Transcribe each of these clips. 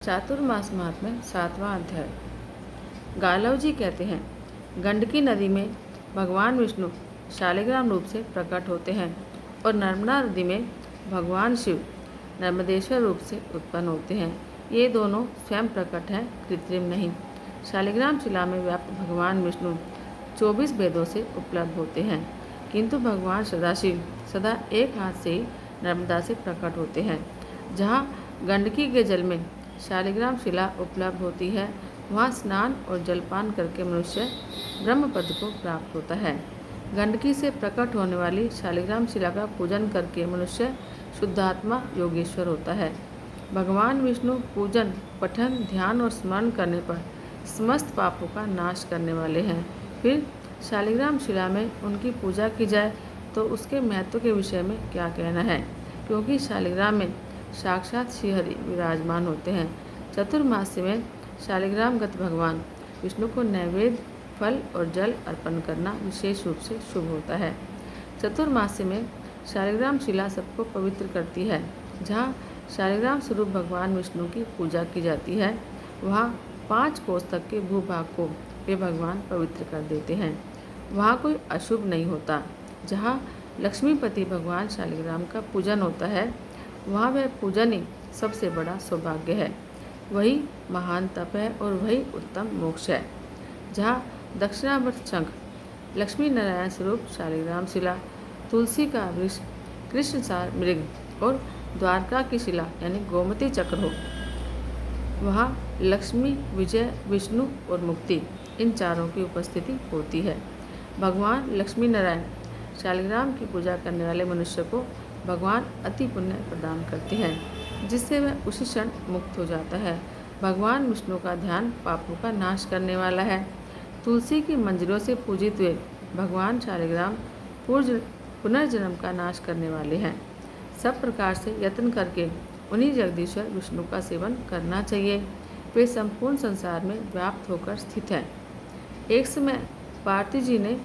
चातुर्मास महात्म्य 7वां अध्याय। गालव जी कहते हैं, गंडकी नदी में भगवान विष्णु शालिग्राम रूप से प्रकट होते हैं और नर्मदा नदी में भगवान शिव नर्मदेश्वर रूप से उत्पन्न होते हैं। ये दोनों स्वयं प्रकट हैं, कृत्रिम नहीं। शालिग्राम शिला में व्याप्त भगवान विष्णु 24 वेदों से उपलब्ध होते हैं, किंतु भगवान सदाशिव सदा एक हाथ से ही नर्मदा से प्रकट होते हैं। जहाँ गंडकी के जल में शालिग्राम शिला उपलब्ध होती है, वहाँ स्नान और जलपान करके मनुष्य ब्रह्म पद को प्राप्त होता है। गंडकी से प्रकट होने वाली शालिग्राम शिला का पूजन करके मनुष्य शुद्धात्मा योगेश्वर होता है। भगवान विष्णु पूजन, पठन, ध्यान और स्मरण करने पर समस्त पापों का नाश करने वाले हैं। फिर शालिग्राम शिला में उनकी पूजा की जाए तो उसके महत्व के विषय में क्या कहना है, क्योंकि शालिग्राम में साक्षात श्रीहरि विराजमान होते हैं। चतुर्मास्य में शालिग्रामगत भगवान विष्णु को नैवेद्य, फल और जल अर्पण करना विशेष रूप से शुभ होता है। चतुर्मास्य में शालिग्राम शिला सबको पवित्र करती है। जहाँ शालिग्राम स्वरूप भगवान विष्णु की पूजा की जाती है, वहाँ 5 कोस तक के भूभाग को वे भगवान पवित्र कर देते हैं। वहाँ कोई अशुभ नहीं होता। जहाँ लक्ष्मीपति भगवान शालिग्राम का पूजन होता है, वहाँ वह पूजन ही सबसे बड़ा सौभाग्य है। वही महान तप है और वही उत्तम मोक्ष है। जहाँ दक्षिणावर्त शंख, लक्ष्मी नारायण स्वरूप शालिग्राम शिला, तुलसी का वृक्ष, कृष्णसार मृग और द्वारका की शिला यानी गोमती चक्र हो, वहाँ लक्ष्मी, विजय, विष्णु और मुक्ति, इन चारों की उपस्थिति होती है। भगवान लक्ष्मी नारायण शालिग्राम की पूजा करने वाले मनुष्य को भगवान अति पुण्य प्रदान करते हैं, जिससे वह उसी क्षण मुक्त हो जाता है। भगवान विष्णु का ध्यान पापों का नाश करने वाला है। तुलसी की मंजरों से पूजित हुए भगवान शालिग्राम पुनर्जन्म का नाश करने वाले हैं। सब प्रकार से यत्न करके उन्हीं जगदीश्वर विष्णु का सेवन करना चाहिए। वे संपूर्ण संसार में व्याप्त होकर स्थित हैं। एक समय पार्थी जी ने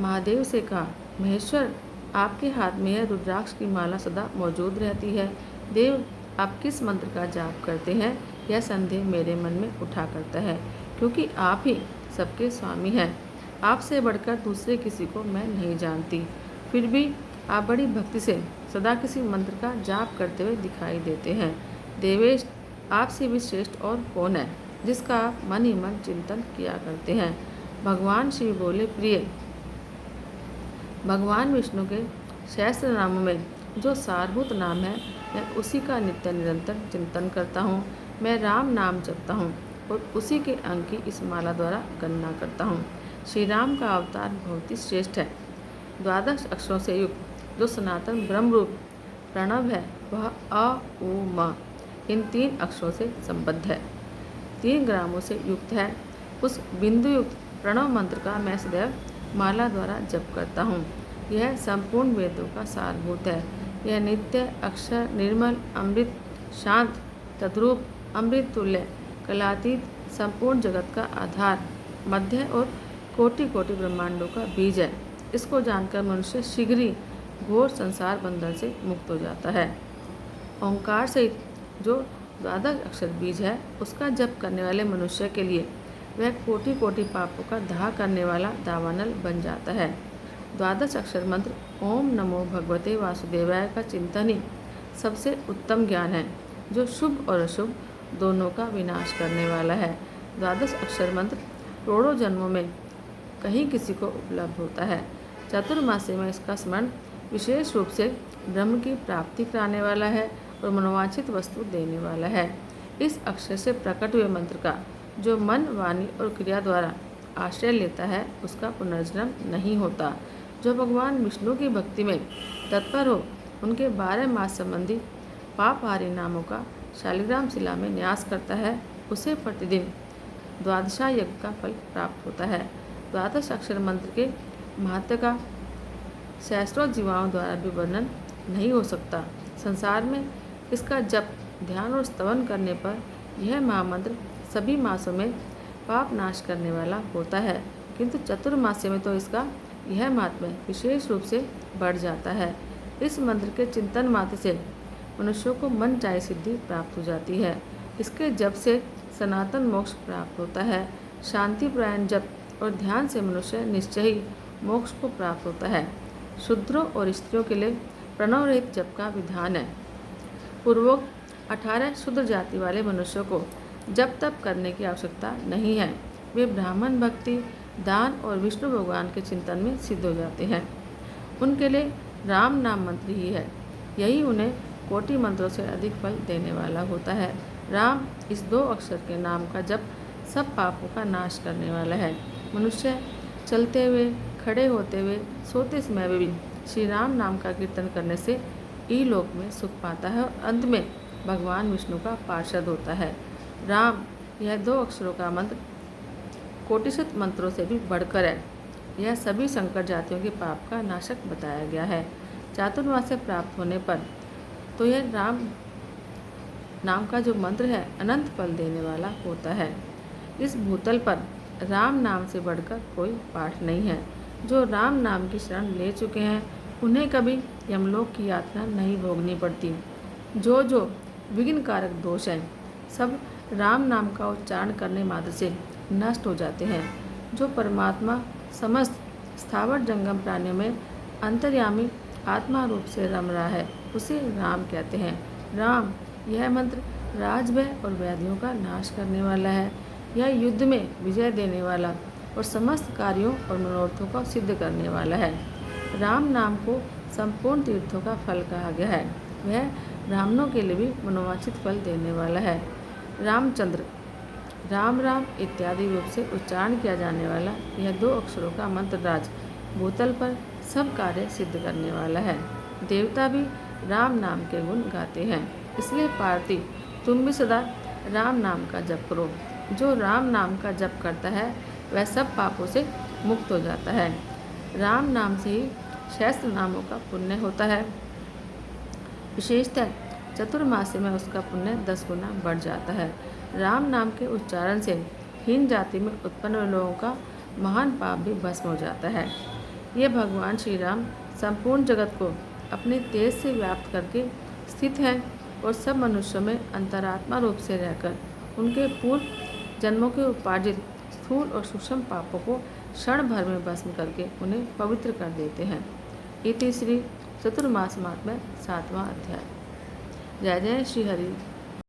महादेव से कहा, महेश्वर, आपके हाथ में यह रुद्राक्ष की माला सदा मौजूद रहती है। देव, आप किस मंत्र का जाप करते हैं, यह संदेह मेरे मन में उठा करता है, क्योंकि आप ही सबके स्वामी हैं। आपसे बढ़कर दूसरे किसी को मैं नहीं जानती। फिर भी आप बड़ी भक्ति से सदा किसी मंत्र का जाप करते हुए दिखाई देते हैं। देवेश, आपसे भी श्रेष्ठ और कौन है, जिसका आप मन ही मन चिंतन किया करते हैं। भगवान शिव बोले, प्रिय, भगवान विष्णु के सहस्त्र नामों में जो सारभूत नाम है, मैं उसी का नित्य निरंतर चिंतन करता हूँ। मैं राम नाम जपता हूँ और उसी के अंग की इस माला द्वारा गणना करता हूँ। श्री राम का अवतार बहुत ही श्रेष्ठ है। 12 अक्षरों से युक्त जो सनातन ब्रह्म रूप प्रणव है, वह अ, उ, म इन 3 अक्षरों से संबद्ध है। 3 ग्रामों से युक्त है। उस बिंदु युक्त प्रणव मंत्र का मैं सदैव माला द्वारा जप करता हूँ। यह संपूर्ण वेदों का सारभूत है। यह नित्य, अक्षर, निर्मल, अमृत, शांत, तद्रूप, अमृत तुल्य, कलातीत, संपूर्ण जगत का आधार, मध्य और कोटि कोटि ब्रह्मांडों का बीज है। इसको जानकर मनुष्य शीघ्र ही घोर संसार बंधन से मुक्त हो जाता है। ओंकार सहित जो 12 अक्षर बीज है, उसका जप करने वाले मनुष्य के लिए वह कोटि कोटि पापों का दाह करने वाला दावानल बन जाता है। 12 अक्षर मंत्र ओम नमो भगवते वासुदेवाय का चिंतन ही सबसे उत्तम ज्ञान है, जो शुभ और अशुभ दोनों का विनाश करने वाला है। 12 अक्षर मंत्र करोड़ों जन्मों में कहीं किसी को उपलब्ध होता है। चतुर्मास्य में इसका स्मरण विशेष रूप से ब्रह्म की प्राप्ति कराने वाला है और मनोवांछित वस्तु देने वाला है। इस अक्षर से प्रकट हुए मंत्र का जो मन, वाणी और क्रिया द्वारा आश्रय लेता है, उसका पुनर्जन्म नहीं होता। जो भगवान विष्णु की भक्ति में तत्पर हो, उनके 12 मास संबंधी पापहारी नामों का शालिग्राम शिला में न्यास करता है, उसे प्रतिदिन द्वादशा यज्ञ का फल प्राप्त होता है। 12 अक्षर मंत्र के महत्व का सहस्त्रों जीवाओं द्वारा भी वर्णन नहीं हो सकता। संसार में इसका जप, ध्यान और स्तवन करने पर यह महामंत्र सभी मासों में पाप नाश करने वाला होता है, किंतु चतुर्मास्य में तो इसका यह महात्म्य विशेष रूप से बढ़ जाता है। इस मंत्र के चिंतन मात्र से मनुष्यों को मन चाहे सिद्धि प्राप्त हो जाती है। इसके जप से सनातन मोक्ष प्राप्त होता है। शांति प्रायण जप और ध्यान से मनुष्य निश्चय ही मोक्ष को प्राप्त होता है। शूद्रों और स्त्रियों के लिए प्रणव रहित जप का विधान है। पूर्वोक्त 18 शूद्र जाति वाले मनुष्यों को जप तप करने की आवश्यकता नहीं है। वे ब्राह्मण भक्ति, दान और विष्णु भगवान के चिंतन में सिद्ध हो जाते हैं। उनके लिए राम नाम मंत्र ही है। यही उन्हें कोटि मंत्रों से अधिक फल देने वाला होता है। राम इस 2 अक्षर के नाम का जप सब पापों का नाश करने वाला है। मनुष्य चलते हुए, खड़े होते हुए, सोते समय भी श्री राम नाम का कीर्तन करने से इहलोक में सुख पाता है और अंत में भगवान विष्णु का पार्षद होता है। राम यह 2 अक्षरों का मंत्र कोटिशत मंत्रों से भी बढ़कर है। यह सभी संकर जातियों के पाप का नाशक बताया गया है। चातुर्मास्य प्राप्त होने पर तो यह राम नाम का जो मंत्र है अनंत फल देने वाला होता है। इस भूतल पर राम नाम से बढ़कर कोई पाठ नहीं है। जो राम नाम की शरण ले चुके हैं उन्हें कभी यमलोक की यातना नहीं भोगनी पड़ती। जो विघ्न कारक दोष हैं सब राम नाम का उच्चारण करने मात्र से नष्ट हो जाते हैं। जो परमात्मा समस्त स्थावर जंगम प्राणियों में अंतर्यामी आत्मा रूप से रम रहा है उसे राम कहते हैं। राम यह मंत्र राजभय और व्याधियों का नाश करने वाला है। यह युद्ध में विजय देने वाला और समस्त कार्यों और मनोरथों को सिद्ध करने वाला है। राम नाम को संपूर्ण तीर्थों का फल कहा गया है। वह ब्राह्मणों के लिए भी मनोवांछित फल देने वाला है। रामचंद्र, राम राम इत्यादि रूप से उच्चारण किया जाने वाला यह 2 अक्षरों का मंत्र राज भूतल पर सब कार्य सिद्ध करने वाला है। देवता भी राम नाम के गुण गाते हैं। इसलिए पार्थी तुम भी सदा राम नाम का जप करो। जो राम नाम का जप करता है वह सब पापों से मुक्त हो जाता है। राम नाम से ही सहस्त्र नामों का पुण्य होता है। विशेषतः चतुर्मासी में उसका पुण्य 10 गुना बढ़ जाता है। राम नाम के उच्चारण से हीन जाति में उत्पन्न हुए लोगों का महान पाप भी भस्म हो जाता है। ये भगवान श्री राम संपूर्ण जगत को अपने तेज से व्याप्त करके स्थित हैं और सब मनुष्यों में अंतरात्मा रूप से रहकर उनके पूर्व जन्मों के उपार्जित स्थूल और सूक्ष्म पापों को क्षण भर में भस्म करके उन्हें पवित्र कर देते हैं। इति श्री चतुर्मास महात्म्य 7वां अध्याय। जय जय श्री हरि।